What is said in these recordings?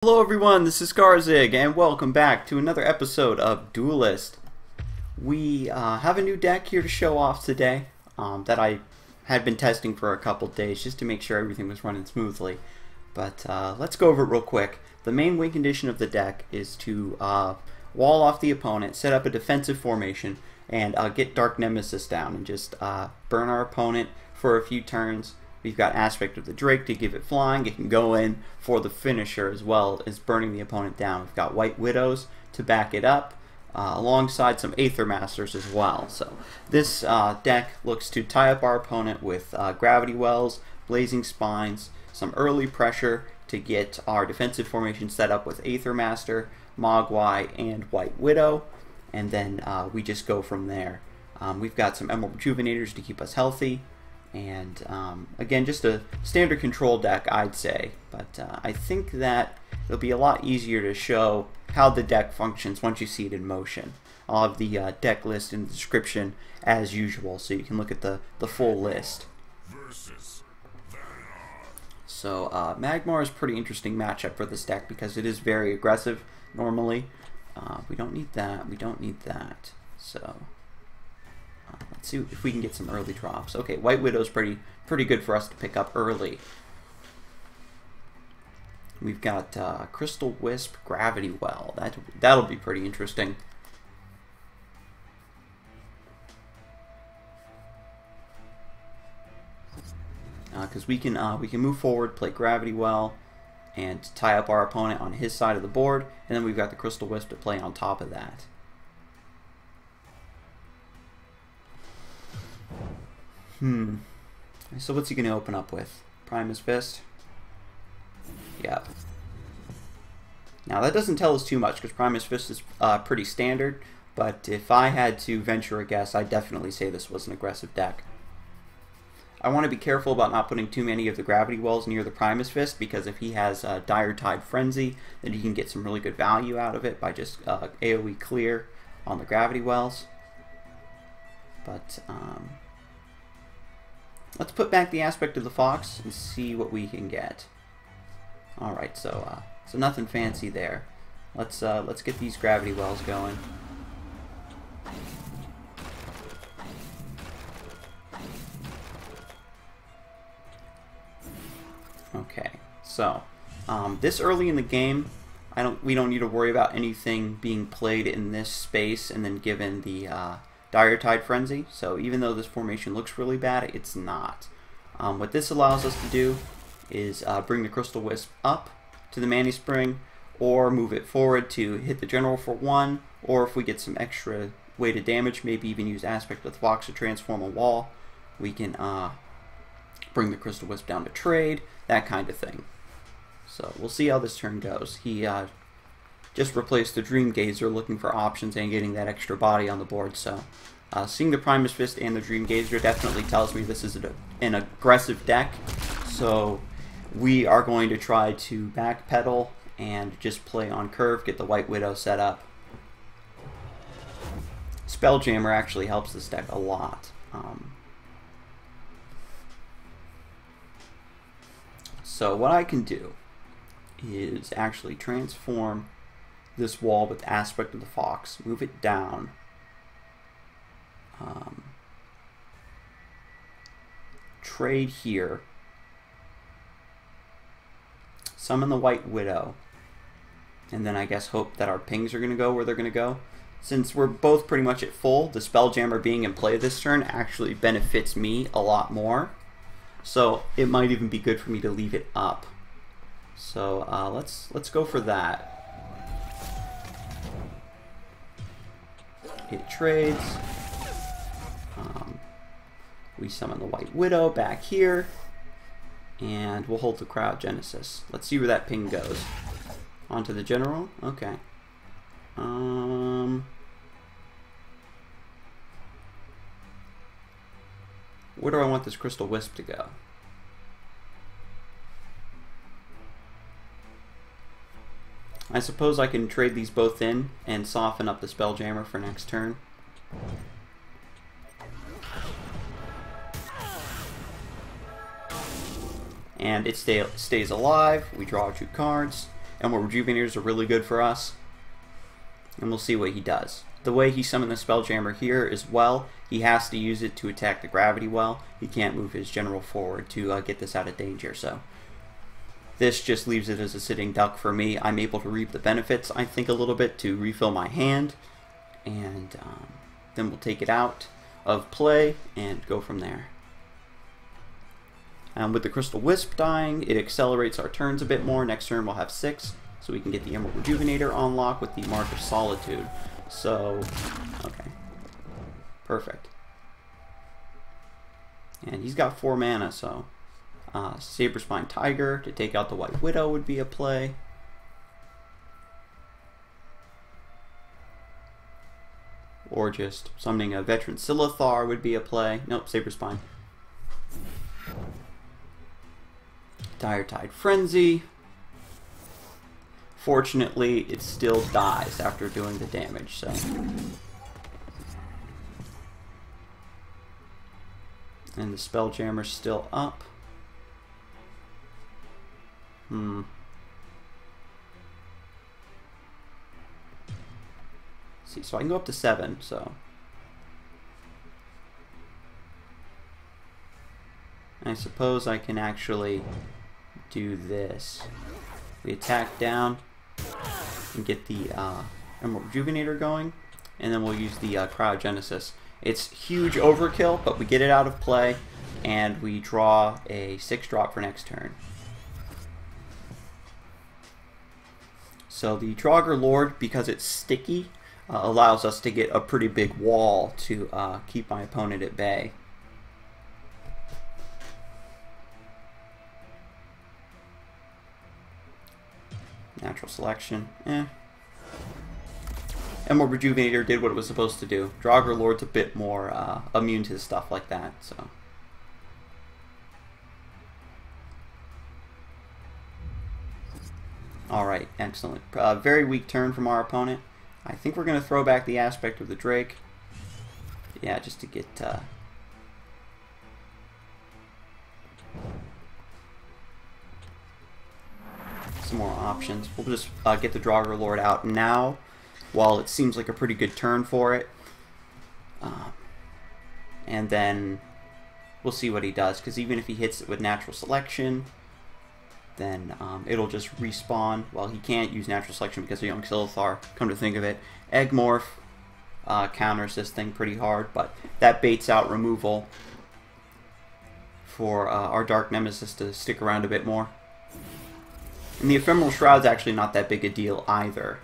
Hello everyone, this is Scarzig, and welcome back to another episode of Duelyst. We have a new deck here to show off today that I had been testing for a couple days just to make sure everything was running smoothly. But let's go over it real quick. The main win condition of the deck is to wall off the opponent, set up a defensive formation, and get Dark Nemesis down and just burn our opponent for a few turns. We've got Aspect of the Drake to give it flying. It can go in for the finisher as well as burning the opponent down. We've got White Widows to back it up, alongside some Aether Masters as well. So this deck looks to tie up our opponent with Gravity Wells, Blazing Spines, some early pressure to get our defensive formation set up with Aether Master, Mogwai, and White Widow, and then we just go from there. We've got some Emerald Rejuvenators to keep us healthy. And again, just a standard control deck, I'd say, but I think that it'll be a lot easier to show how the deck functions once you see it in motion. I'll have the deck list in the description as usual, so you can look at the full list. So Magmar is a pretty interesting matchup for this deck because it is very aggressive normally. We don't need that, we don't need that, so... let's see if we can get some early drops. Okay, White Widow's pretty good for us to pick up early. We've got Crystal Wisp, Gravity Well. That'll be pretty interesting. Because we can move forward, play Gravity Well, and tie up our opponent on his side of the board, and then we've got the Crystal Wisp to play on top of that. So what's he going to open up with? Primus Fist? Yep. Now that doesn't tell us too much because Primus Fist is pretty standard, but if I had to venture a guess, I'd definitely say this was an aggressive deck. I want to be careful about not putting too many of the Gravity Wells near the Primus Fist because if he has Dire Tide Frenzy, then you can get some really good value out of it by just AoE clear on the Gravity Wells. But, let's put back the Aspect of the Fox and see what we can get. Alright, so nothing fancy there. Let's get these Gravity Wells going. Okay, so this early in the game, we don't need to worry about anything being played in this space and then given the Dire Tide Frenzy, so even though this formation looks really bad, it's not. What this allows us to do is bring the Crystal Wisp up to the Mani Spring, or move it forward to hit the General for 1, or if we get some extra weighted damage, maybe even use Aspect of the Fox to transform a wall, we can bring the Crystal Wisp down to trade, that kind of thing. So we'll see how this turn goes. He just replaced the Dream Gazer, looking for options and getting that extra body on the board. So seeing the Primus Fist and the Dream Gazer definitely tells me this is an aggressive deck. So we are going to try to backpedal and just play on curve, get the White Widow set up. Spelljammer actually helps this deck a lot. So what I can do is actually transform this wall with Aspect of the Fox, move it down, trade here, summon the White Widow, and then I guess hope that our pings are going to go where they're going to go. Since we're both pretty much at full, the Spelljammer being in play this turn actually benefits me a lot more, so it might even be good for me to leave it up. So let's go for that. It trades. We summon the White Widow back here, and we'll hold the Cryogenesis. Let's see where that ping goes. Onto the General? Okay. Where do I want this Crystal Wisp to go? I suppose I can trade these both in and soften up the Spelljammer for next turn. And it stays alive. We draw 2 cards. Emerald Rejuvenators are really good for us. And we'll see what he does. The way he summoned the Spelljammer here as well, he has to use it to attack the Gravity Well. He can't move his general forward to get this out of danger, so this just leaves it as a sitting duck for me. I'm able to reap the benefits, I think, a little bit to refill my hand, and then we'll take it out of play and go from there. With the Crystal Wisp dying, it accelerates our turns a bit more. Next turn we'll have 6, so we can get the Emerald Rejuvenator on lock with the Mark of Solitude. So, okay. Perfect. And he's got 4 mana, so Saberspine Tiger to take out the White Widow would be a play. Or just summoning a Veteran Silithar would be a play. Nope, Saberspine. Diretide Frenzy. Fortunately, it still dies after doing the damage, so. And the Spelljammer's still up. See, so I can go up to 7, so. I suppose I can actually do this. We attack down and get the Emerald Rejuvenator going, and then we'll use the Cryogenesis. It's huge overkill, but we get it out of play, and we draw a 6-drop for next turn. So the Draugar Lord, because it's sticky, allows us to get a pretty big wall to keep my opponent at bay. Natural Selection, Emerald Rejuvenator did what it was supposed to do. Draugar Lord's a bit more immune to stuff like that, so. Alright, excellent. Very weak turn from our opponent. I think we're going to throw back the aspect of the Drake. Yeah, just to get some more options. We'll just get the Draugar Lord out now, while it seems like a pretty good turn for it. And then we'll see what he does, because even if he hits it with Natural Selection, then it'll just respawn. Well, he can't use Natural Selection because of Young Silithar, come to think of it. Eggmorph counters this thing pretty hard, but that baits out removal for our Dark Nemesis to stick around a bit more. And the Ephemeral Shroud's actually not that big a deal either.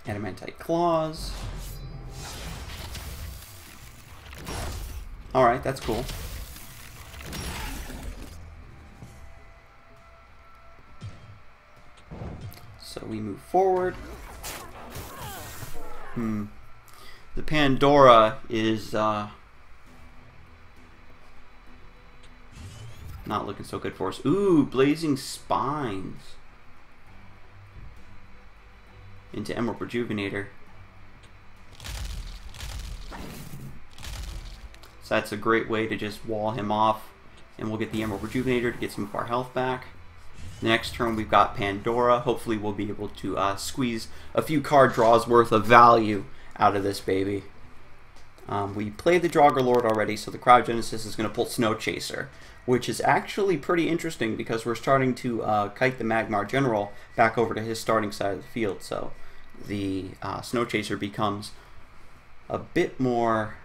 Adamantite Claws. Alright, that's cool. So we move forward. The Pandora is not looking so good for us. Ooh, Blazing Spines into Emerald Rejuvenator. So that's a great way to just wall him off, and we'll get the Emerald Rejuvenator to get some of our health back. Next turn we've got Pandora. Hopefully we'll be able to squeeze a few card draws worth of value out of this baby. We played the Draugar Lord already, so the Cryogenesis is going to pull Snow Chaser, which is actually pretty interesting because we're starting to kite the Magmar General back over to his starting side of the field. So the Snow Chaser becomes a bit more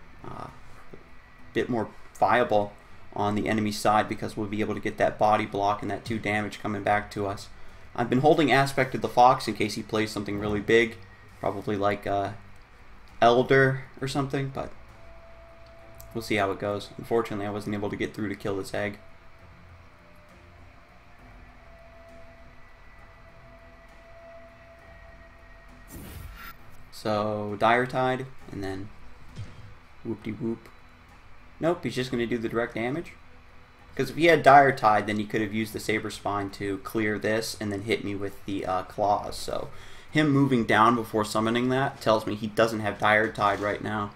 viable on the enemy side because we'll be able to get that body block and that 2 damage coming back to us. I've been holding Aspect of the Fox in case he plays something really big, probably like Elder or something, but we'll see how it goes. Unfortunately, I wasn't able to get through to kill this egg. So Diretide, and then whoop-de-whoop. Nope, he's just going to do the direct damage. Because if he had Diretide, then he could have used the Saberspine to clear this and then hit me with the claws. So him moving down before summoning that tells me he doesn't have Dire Tide right now.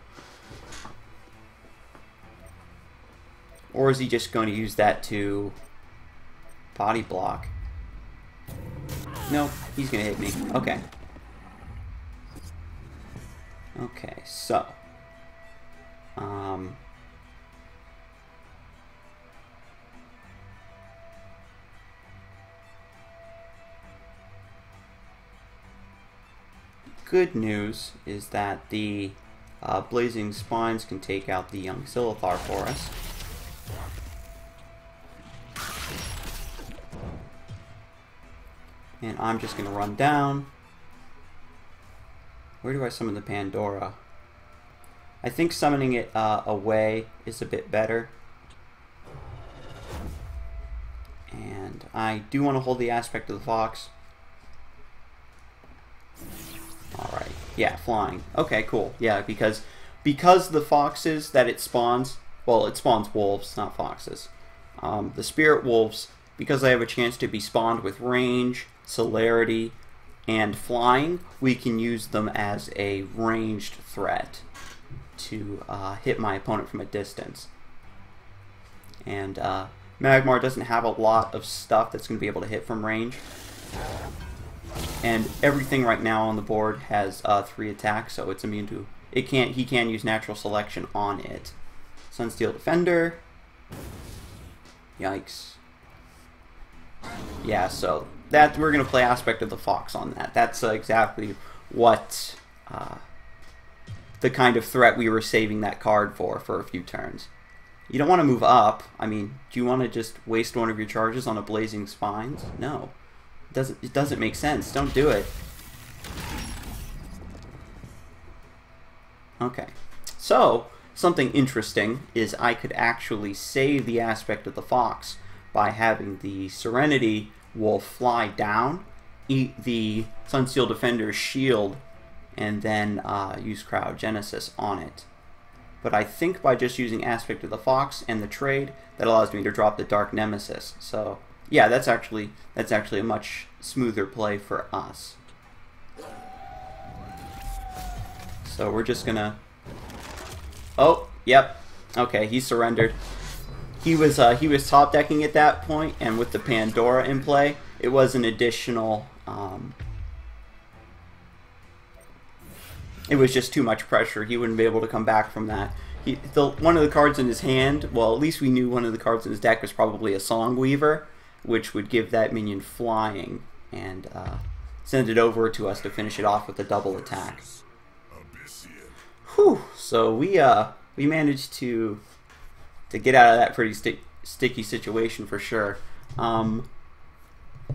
Or is he just going to use that to body block? No, he's going to hit me. Okay. Okay, so. Good news is that the Blazing Spines can take out the young Silithar for us. And I'm just going to run down. Where do I summon the Pandora? I think summoning it away is a bit better. And I do want to hold the aspect of the Fox. Alright, yeah, flying. Okay, cool. Yeah, because the foxes that it spawns, well, it spawns wolves, not foxes. The spirit wolves, because they have a chance to be spawned with range, celerity, and flying, we can use them as a ranged threat to hit my opponent from a distance. And Magmar doesn't have a lot of stuff that's going to be able to hit from range. And everything right now on the board has 3 attacks, so it's immune to. He can use natural selection on it. Sunsteel Defender. Yikes. Yeah, so that we're gonna play Aspect of the Fox on that. That's exactly what the kind of threat we were saving that card for a few turns. You don't want to move up. I mean, do you want to just waste one of your charges on a Blazing Spines? No. It doesn't make sense. Don't do it. Okay. So, something interesting is I could actually save the Aspect of the Fox by having the Serenity Wolf fly down, eat the Sunsteel Defender's shield, and then use Cryogenesis on it. But I think by just using Aspect of the Fox and the trade, that allows me to drop the Dark Nemesis. So, yeah, that's actually a much smoother play for us. So we're just gonna. Oh, yep. Okay, he surrendered. He was top decking at that point, and with the Pandora in play, it was an additional. It was just too much pressure. He wouldn't be able to come back from that. One of the cards in his hand, well, at least we knew one of the cards in his deck was probably a Songweaver, which would give that minion flying and send it over to us to finish it off with a double attack. Whew! So we managed to get out of that pretty sticky situation for sure.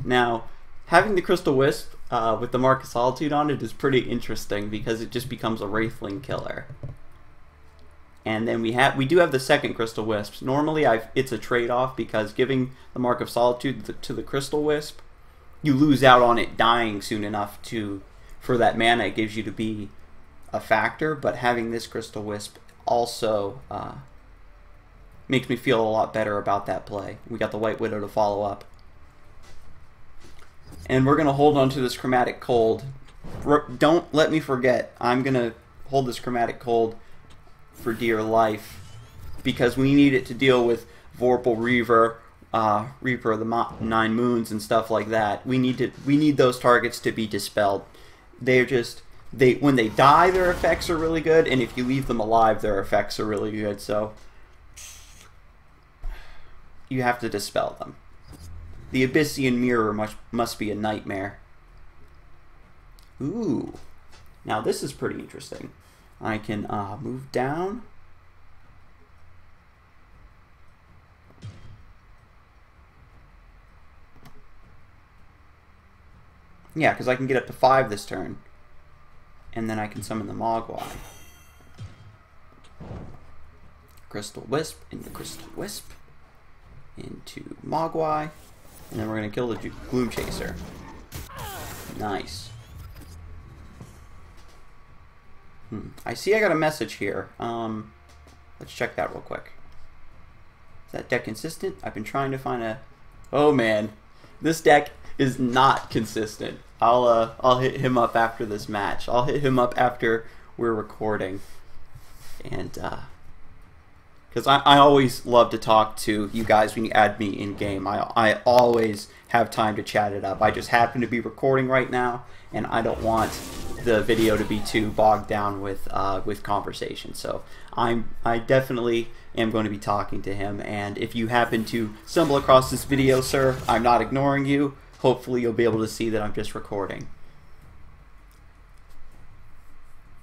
Now, having the Crystal Wisp with the Mark of Solitude on it is pretty interesting because it just becomes a Wraithling killer. And then we do have the second Crystal Wisp. Normally it's a trade-off because giving the Mark of Solitude to the Crystal Wisp, you lose out on it dying soon enough for that mana it gives you to be a factor, but having this Crystal Wisp also makes me feel a lot better about that play. We got the White Widow to follow up. And we're going to hold on to this Chromatic Cold. Don't let me forget, I'm going to hold this Chromatic Cold for dear life because we need it to deal with Vorpal Reaver, Reaper of the Nine Moons and stuff like that. We need those targets to be dispelled. When they die, their effects are really good, and if you leave them alive, their effects are really good. So you have to dispel them. The Abyssian Mirror must be a nightmare. Ooh, now this is pretty interesting. I can move down. Yeah, because I can get up to 5 this turn. And then I can summon the Mogwai. Crystal Wisp into Crystal Wisp. Into Mogwai. And then we're going to kill the Gloom Chaser. Nice. I see I got a message here. Let's check that real quick. Is that deck consistent? I've been trying to find a... Oh man. This deck is not consistent. I'll hit him up after this match. I'll hit him up after we're recording, and because I always love to talk to you guys when you add me in game. I always have time to chat it up. I just happen to be recording right now, and I don't want the video to be too bogged down with conversation. So I definitely am going to be talking to him. And if you happen to stumble across this video, sir, I'm not ignoring you. Hopefully you'll be able to see that I'm just recording.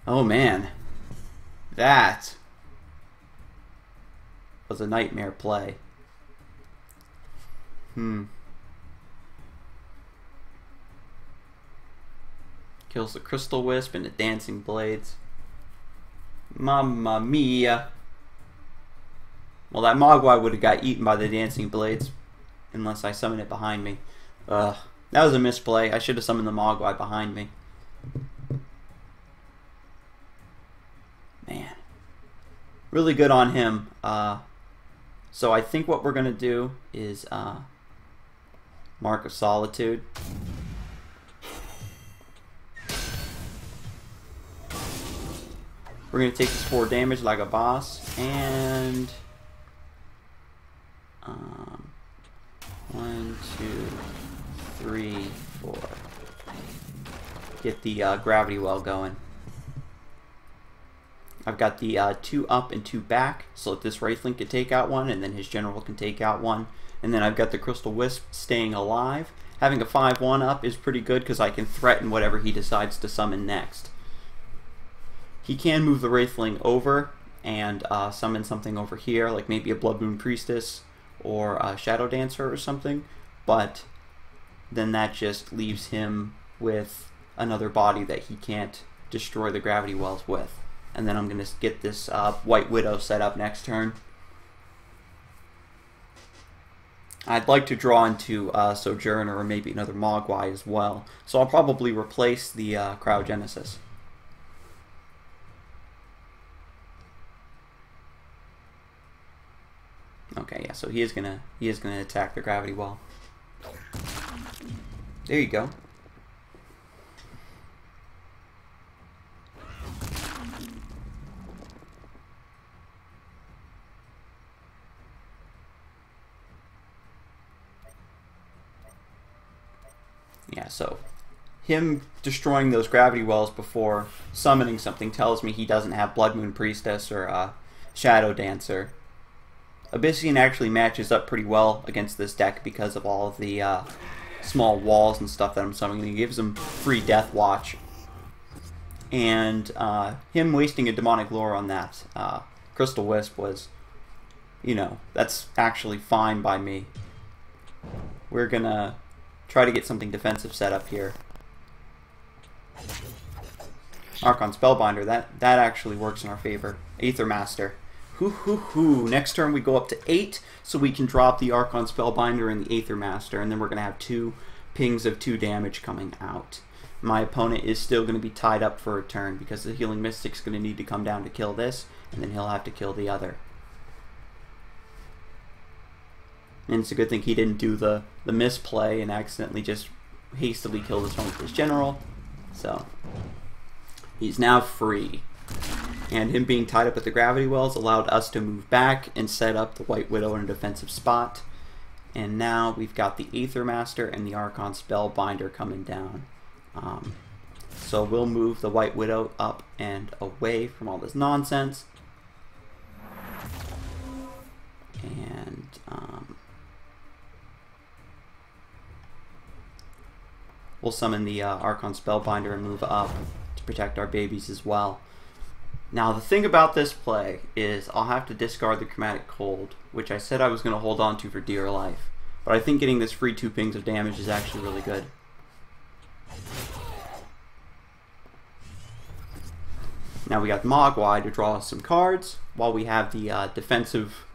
Oh man, that was a nightmare play. Kills the Crystal Wisp and the Dancing Blades. Mamma mia. Well, that Mogwai would have got eaten by the Dancing Blades unless I summoned it behind me. That was a misplay. I should have summoned the Mogwai behind me. Man. Really good on him. So I think what we're going to do is Mark of Solitude. We're going to take this 4 damage like a boss, and 1, 2, 3, 4. Get the gravity well going. I've got the 2 up and 2 back, so that this Wraithling can take out one, and then his general can take out one. And then I've got the Crystal Wisp staying alive. Having a 5/1 up is pretty good because I can threaten whatever he decides to summon next. He can move the Wraithling over and summon something over here, like maybe a Blood Moon Priestess or a Shadow Dancer or something, but then that just leaves him with another body that he can't destroy the gravity wells with. And then I'm going to get this White Widow set up next turn. I'd like to draw into Sojourner or maybe another Mogwai as well, so I'll probably replace the Cryogenesis. Okay, yeah, so he is gonna attack the gravity well. There you go. Yeah, so him destroying those gravity wells before summoning something tells me he doesn't have Blood Moon Priestess or Shadow Dancer. Abyssian actually matches up pretty well against this deck because of all of the small walls and stuff that I'm summoning. It gives him free Death Watch. And him wasting a Demonic Lure on that Crystal Wisp was, you know, that's actually fine by me. We're gonna try to get something defensive set up here. Archon Spellbinder, that actually works in our favor. Aether Master. Next turn we go up to 8, so we can drop the Archon Spellbinder and the Aether Master, and then we're going to have 2 pings of 2 damage coming out. My opponent is still going to be tied up for a turn because the Healing Mystic's going to need to come down to kill this, and then he'll have to kill the other. And it's a good thing he didn't do the misplay and accidentally just hastily killed his own with his general. So he's now free. And him being tied up at the gravity wells allowed us to move back and set up the White Widow in a defensive spot. And now we've got the Aether Master and the Archon Spellbinder coming down. So we'll move the White Widow up and away from all this nonsense. And we'll summon the Archon Spellbinder and move up to protect our babies as well. Now the thing about this play is I'll have to discard the Chromatic Cold, which I said I was going to hold on to for dear life. But I think getting this free 2 pings of damage is actually really good. Now we got Mogwai to draw some cards, while we have the defensive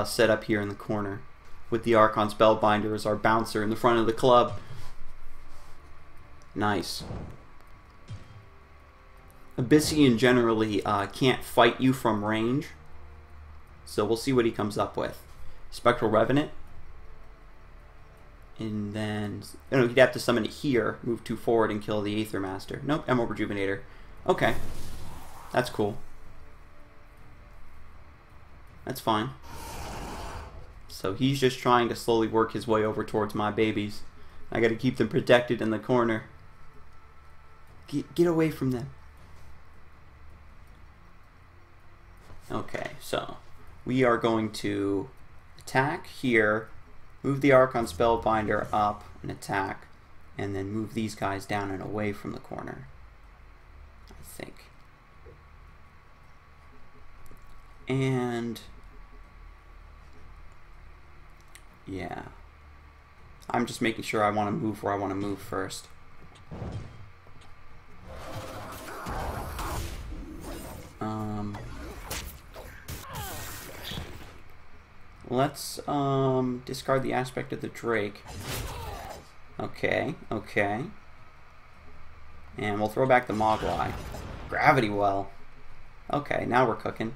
set up here in the corner, with the Archon Spellbinder as our bouncer in the front of the club. Nice. Abyssian generally can't fight you from range, so we'll see what he comes up with. Spectral Revenant. And then, he'd have to summon it here, move 2 forward, and kill the Aether Master. Nope, Emerald Rejuvenator. Okay. That's cool. That's fine. So he's just trying to slowly work his way over towards my babies. I gotta keep them protected in the corner. Get away from them. Okay, so we are going to attack here, move the Archon Spellbinder up and attack, and then move these guys down and away from the corner, I think. And yeah, I'm just making sure I want to move where I want to move first. Let's discard the aspect of the Drake. Okay, okay. And we'll throw back the Mogwai. Gravity Well. Okay, now we're cooking.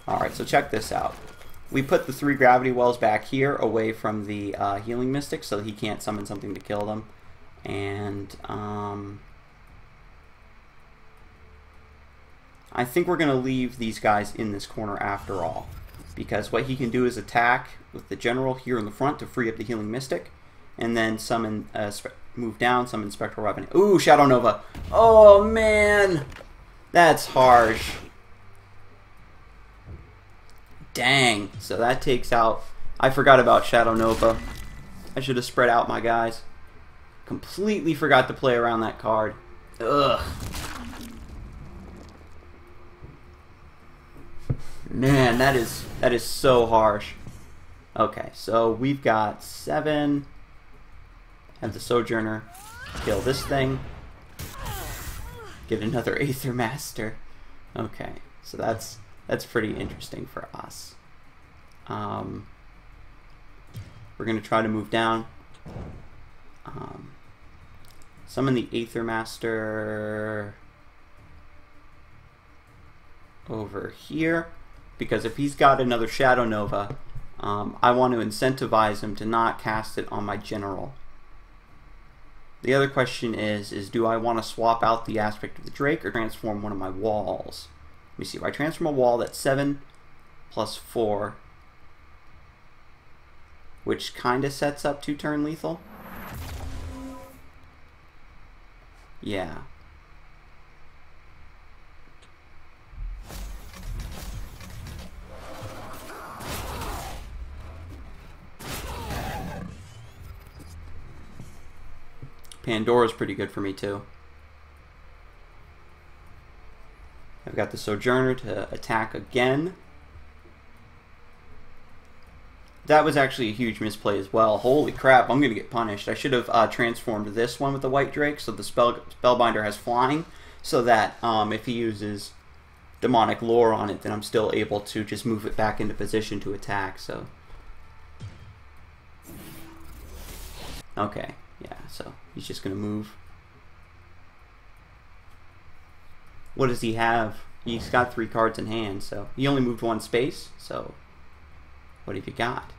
Alright, so check this out. We put the 3 Gravity Wells back here away from the Healing Mystic so that he can't summon something to kill them. And I think we're going to leave these guys in this corner after all. Because what he can do is attack with the General here in the front to free up the Healing Mystic. And then summon, move down, summon Spectral Weapon. Ooh, Shadow Nova. Oh, man. That's harsh. Dang. So that takes out... I forgot about Shadow Nova. I should have spread out my guys. Completely forgot to play around that card. Ugh. Man, that is so harsh. Okay, so we've got 7. Have the Sojourner kill this thing. Get another Aether Master. Okay, so that's pretty interesting for us. We're gonna try to move down. Summon the Aether Master over here, because if he's got another Shadow Nova, I want to incentivize him to not cast it on my General. The other question is do I want to swap out the aspect of the Drake or transform one of my walls? Let me see, if I transform a wall, that's 7 plus 4, which kind of sets up 2-turn lethal. Yeah. Pandora's pretty good for me too. I've got the Sojourner to attack again. That was actually a huge misplay as well. Holy crap, I'm going to get punished. I should have transformed this one with the White Drake so the Spellbinder has flying, so that if he uses Demonic Lore on it, then I'm still able to just move it back into position to attack. So, okay, yeah, so he's just going to move. What does he have? He's got 3 cards in hand, so he only moved 1 space, so what have you got?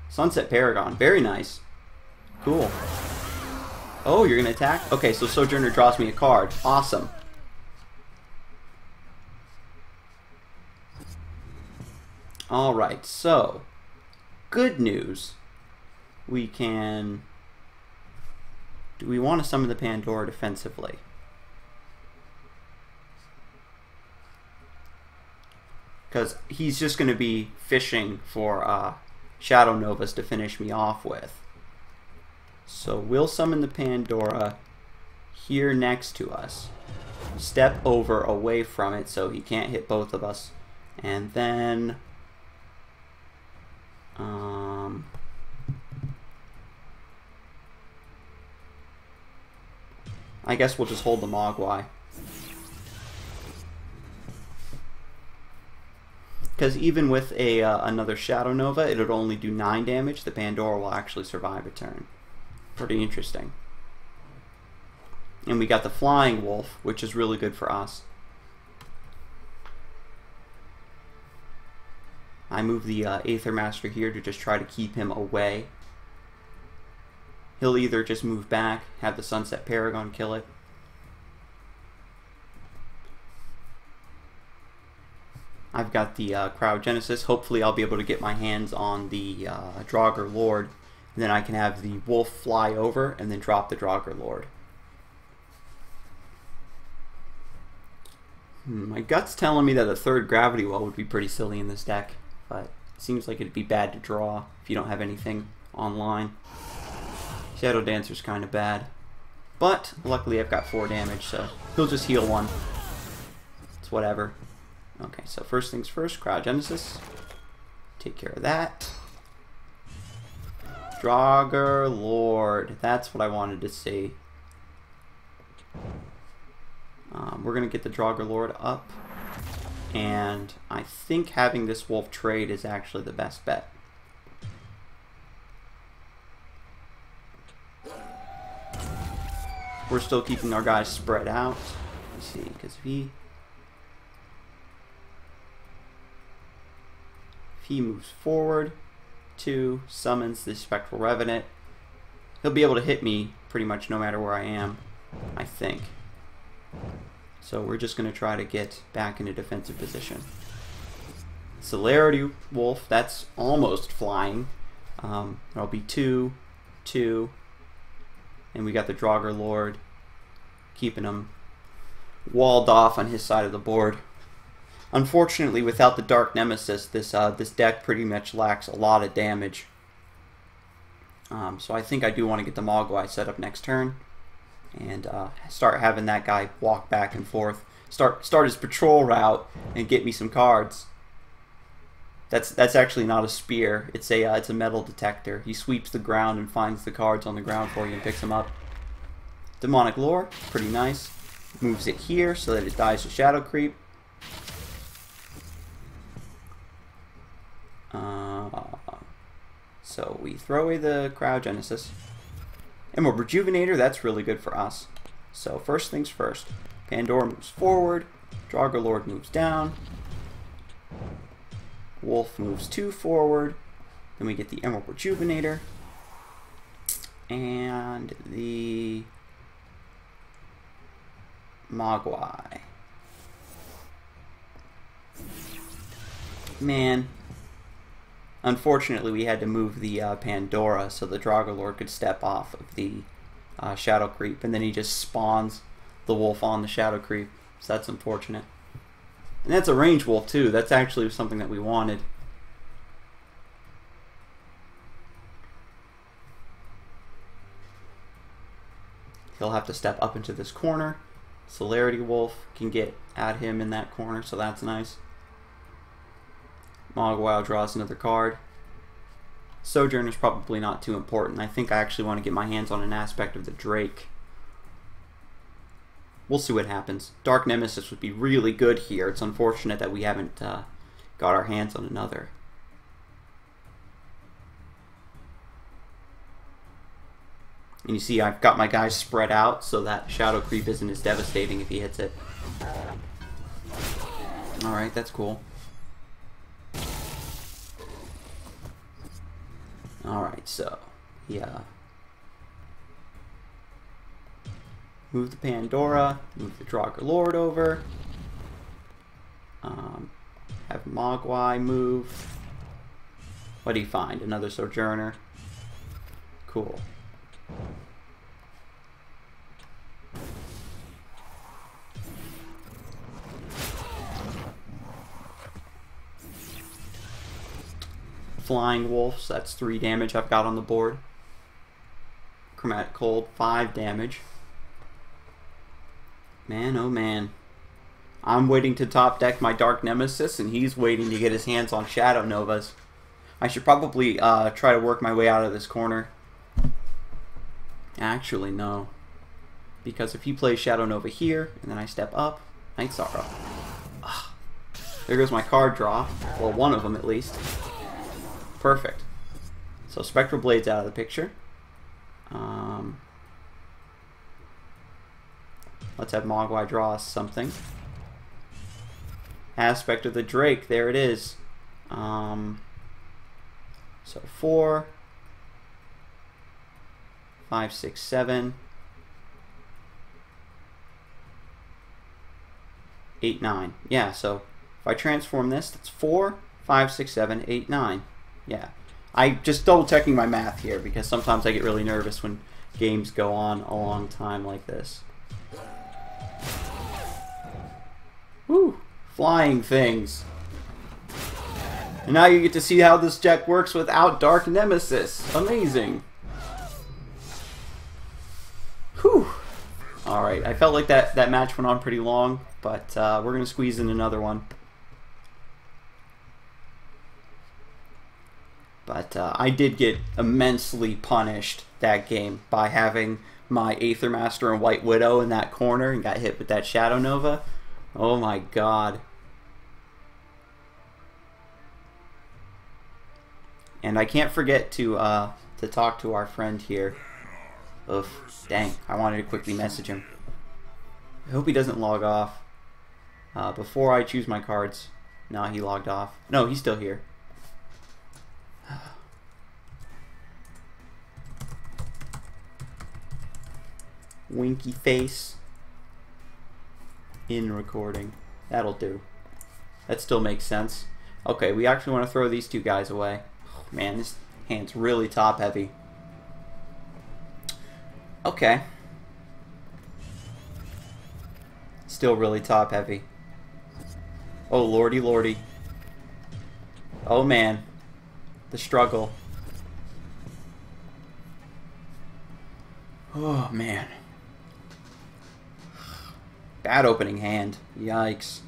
Sunset Paragon, very nice. Cool. Oh, you're going to attack? Okay, so Sojourner draws me a card. Awesome. Alright, so good news. We can... Do we want to summon the Pandora defensively? Because he's just going to be fishing for Shadow Novas to finish me off with. So we'll summon the Pandora here next to us. Step over away from it so he can't hit both of us. And then... I guess we'll just hold the Mogwai. Because even with a another Shadow Nova, it would only do 9 damage. The Pandora will actually survive a turn. Pretty interesting. And we got the Flying Wolf, which is really good for us. I move the Aether Master here to just try to keep him away. He'll either just move back, have the Sunset Paragon kill it. I've got the Cryogenesis. Hopefully I'll be able to get my hands on the Draugar Lord. And then I can have the wolf fly over and then drop the Draugar Lord. My gut's telling me that a third Gravity Well would be pretty silly in this deck. But it seems like it'd be bad to draw if you don't have anything online. Shadow Dancer's kind of bad. But luckily I've got 4 damage, so he'll just heal 1. It's whatever. Okay, so first things first, Cryogenesis. Take care of that. Draugar Lord. That's what I wanted to see. We're going to get the Draugar Lord up. And I think having this wolf trade is actually the best bet. We're still keeping our guys spread out. Let's see, because if he moves forward, 2, summons the Spectral Revenant, he'll be able to hit me pretty much no matter where I am, I think. So we're just going to try to get back in a defensive position. Celerity Wolf, that's almost flying. That'll be 2, 2. And we got the Draugar Lord, keeping him walled off on his side of the board. Unfortunately, without the Dark Nemesis, this deck pretty much lacks a lot of damage. So I think I do want to get the Mogwai set up next turn, and start having that guy walk back and forth. Start his patrol route and get me some cards. That's actually not a spear. It's a metal detector. He sweeps the ground and finds the cards on the ground for you and picks them up. Demonic Lore, pretty nice. Moves it here so that it dies to Shadow Creep. So we throw away the Cryogenesis. Emerald Rejuvenator, that's really good for us. So first things first. Pandora moves forward. Draugar Lord moves down. Wolf moves 2 forward. Then we get the Emerald Rejuvenator. And the Mogwai. Man. Unfortunately, we had to move the Pandora so the Draugar Lord could step off of the Shadow Creep, and then he just spawns the wolf on the Shadow Creep. So that's unfortunate. And that's a range wolf too. That's actually something that we wanted. He'll have to step up into this corner. Celerity Wolf can get at him in that corner, so that's nice. Mogwai draws another card. Sojourner's probably not too important. I think I actually want to get my hands on an aspect of the Drake. We'll see what happens. Dark Nemesis would be really good here. It's unfortunate that we haven't got our hands on another. And you see I've got my guys spread out so that Shadow Creep isn't as devastating if he hits it. Alright, that's cool. Alright, so, yeah. Move the Pandora, move the Draugar Lord over. Have Mogwai move. What do you find? Another Sojourner. Cool. Flying Wolves, that's 3 damage I've got on the board. Chromatic Cold, 5 damage. Man, oh man. I'm waiting to top deck my Dark Nemesis, and he's waiting to get his hands on Shadow Novas. I should probably try to work my way out of this corner. Actually, no. Because if he plays Shadow Nova here, and then I step up, Night Sorrow. Ugh. There goes my card draw. Well, one of them at least. Perfect. So Spectral Blade's out of the picture. Let's have Mogwai draw us something. Aspect of the Drake, there it is. So 4, 5, 6, 7, 8, 9. Yeah, so if I transform this, that's 4, 5, 6, 7, 8, 9. Yeah. I just double checking my math here because sometimes I get really nervous when games go on a long time like this. Woo! Flying things. And now you get to see how this deck works without Dark Nemesis. Amazing. Whew. Alright, I felt like that match went on pretty long, but we're going to squeeze in another one. But I did get immensely punished that game by having my Aether Master and White Widow in that corner and got hit with that Shadow Nova. Oh my god. And I can't forget to talk to our friend here. Oof, dang, I wanted to quickly message him. I hope he doesn't log off before I choose my cards. No, he logged off. No, he's still here. Winky face. In recording. That'll do. That still makes sense. Okay, we actually want to throw these two guys away. Oh, man, this hand's really top heavy. Okay. Still really top heavy. Oh, lordy lordy. Oh man. The struggle. Oh man. Bad opening hand. Yikes.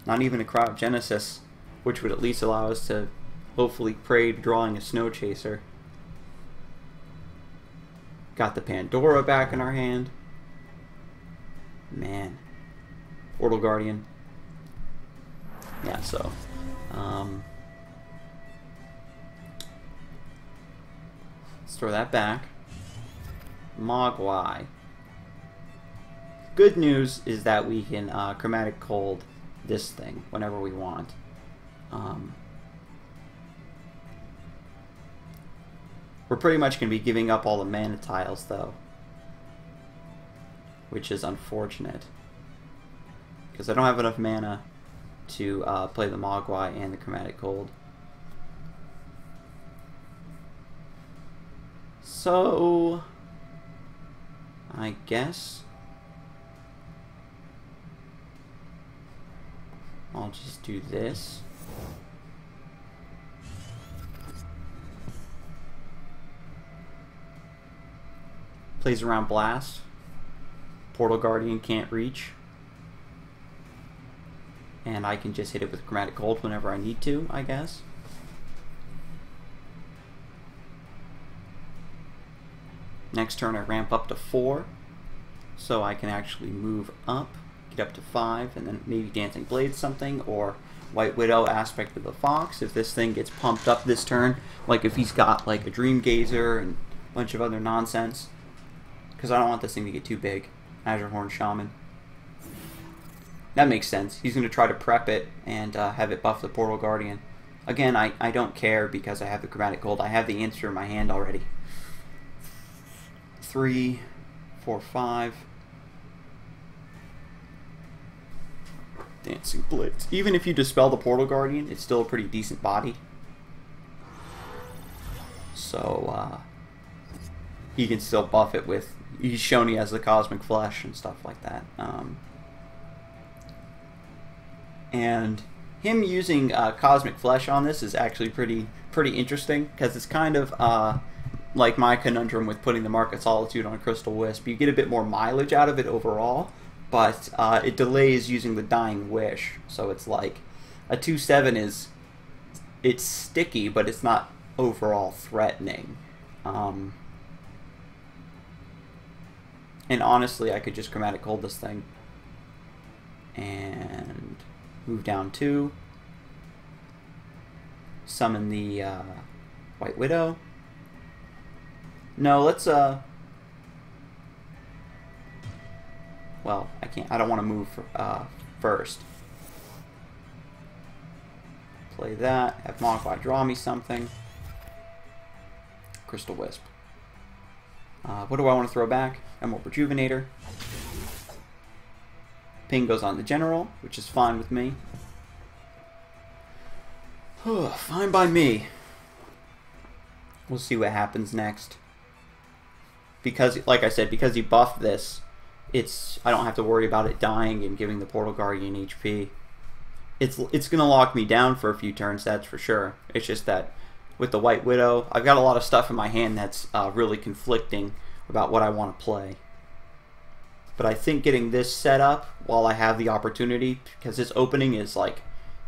Not even a cryogenesis, which would at least allow us to hopefully pray to drawing a Snow Chaser. Got the Pandora back in our hand. Man. Portal Guardian. Yeah, so. Let's throw that back. Mogwai. Good news is that we can Chromatic Cold this thing whenever we want. We're pretty much going to be giving up all the mana tiles, though. Which is unfortunate. Because I don't have enough mana to play the Mogwai and the Chromatic Cold. So, I guess I'll just do this. Plays around Blast. Portal Guardian can't reach. And I can just hit it with Chromatic Cold whenever I need to, I guess. Next turn I ramp up to 4. So I can actually move up, get up to 5, and then maybe Dancing Blade something, or White Widow Aspect of the Fox if this thing gets pumped up this turn. Like if he's got like a Dream Gazer and a bunch of other nonsense. Because I don't want this thing to get too big. Azure Horn Shaman. That makes sense. He's going to try to prep it and have it buff the Portal Guardian. Again, I don't care because I have the Chromatic Gold. I have the answer in my hand already. 3, 4, 5. Dancing Blitz. Even if you dispel the Portal Guardian, it's still a pretty decent body. So, he can still buff it with... He's shown he has the Cosmic Flesh and stuff like that. And him using Cosmic Flesh on this is actually pretty interesting, because it's kind of like my conundrum with putting the Mark of Solitude on a Crystal Wisp. You get a bit more mileage out of it overall, but it delays using the Dying Wish. So it's like a 2/7 is... It's sticky, but it's not overall threatening. And honestly, I could just Chromatic Cold this thing. And move down 2. Summon the White Widow. No, let's well, I don't want to move first. Play that. Have Mogwai draw me something. Crystal Wisp. What do I want to throw back? Emerald Rejuvenator. Ping goes on the General, which is fine with me. Fine by me. We'll see what happens next. Because, like I said, because he buffed this, I don't have to worry about it dying and giving the Portal Guardian HP. It's going to lock me down for a few turns, that's for sure. It's just that with the White Widow, I've got a lot of stuff in my hand that's really conflicting about what I want to play. But I think getting this set up while I have the opportunity, because this opening is like,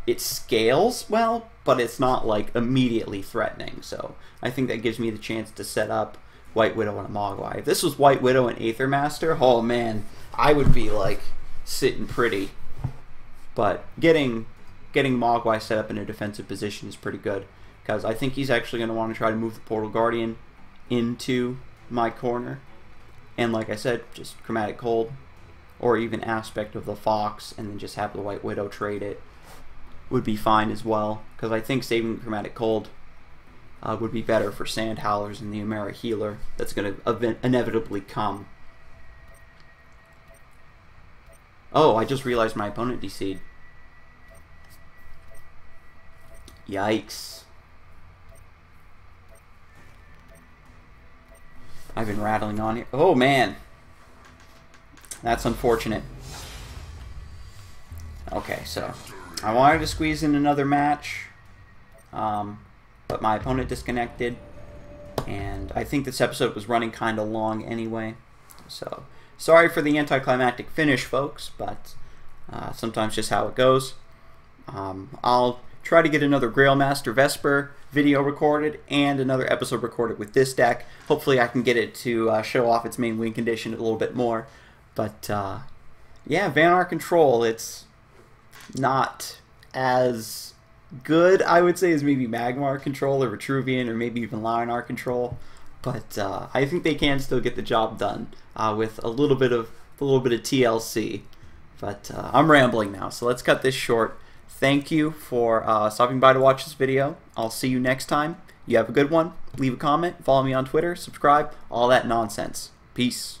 it scales well, but it's not like immediately threatening. So I think that gives me the chance to set up White Widow and a Mogwai. If this was White Widow and Aether Master, oh man, I would be like sitting pretty. But getting Mogwai set up in a defensive position is pretty good, because I think he's actually going to want to try to move the Portal Guardian into my corner. And like I said, just Chromatic Cold, or even Aspect of the Fox, and then just have the White Widow trade it, would be fine as well. Because I think saving Chromatic Cold would be better for Sand Howlers and the Amera Healer that's going to inevitably come. Oh, I just realized my opponent DC'd. Yikes. I've been rattling on here. Oh man, that's unfortunate. Okay, so I wanted to squeeze in another match, but my opponent disconnected, and I think this episode was running kind of long anyway. So sorry for the anticlimactic finish, folks, but sometimes just how it goes. I'll try to get another Grailmaster Vesper video recorded and another episode recorded with this deck. Hopefully I can get it to show off its main win condition a little bit more. But yeah, Vanar control, it's not as good, I would say, as maybe Magmar control or Vitruvian or maybe even Lionar control. But I think they can still get the job done with a little bit of TLC. But I'm rambling now, so let's cut this short. Thank you for stopping by to watch this video. I'll see you next time. You have a good one. Leave a comment. Follow me on Twitter. Subscribe. All that nonsense. Peace.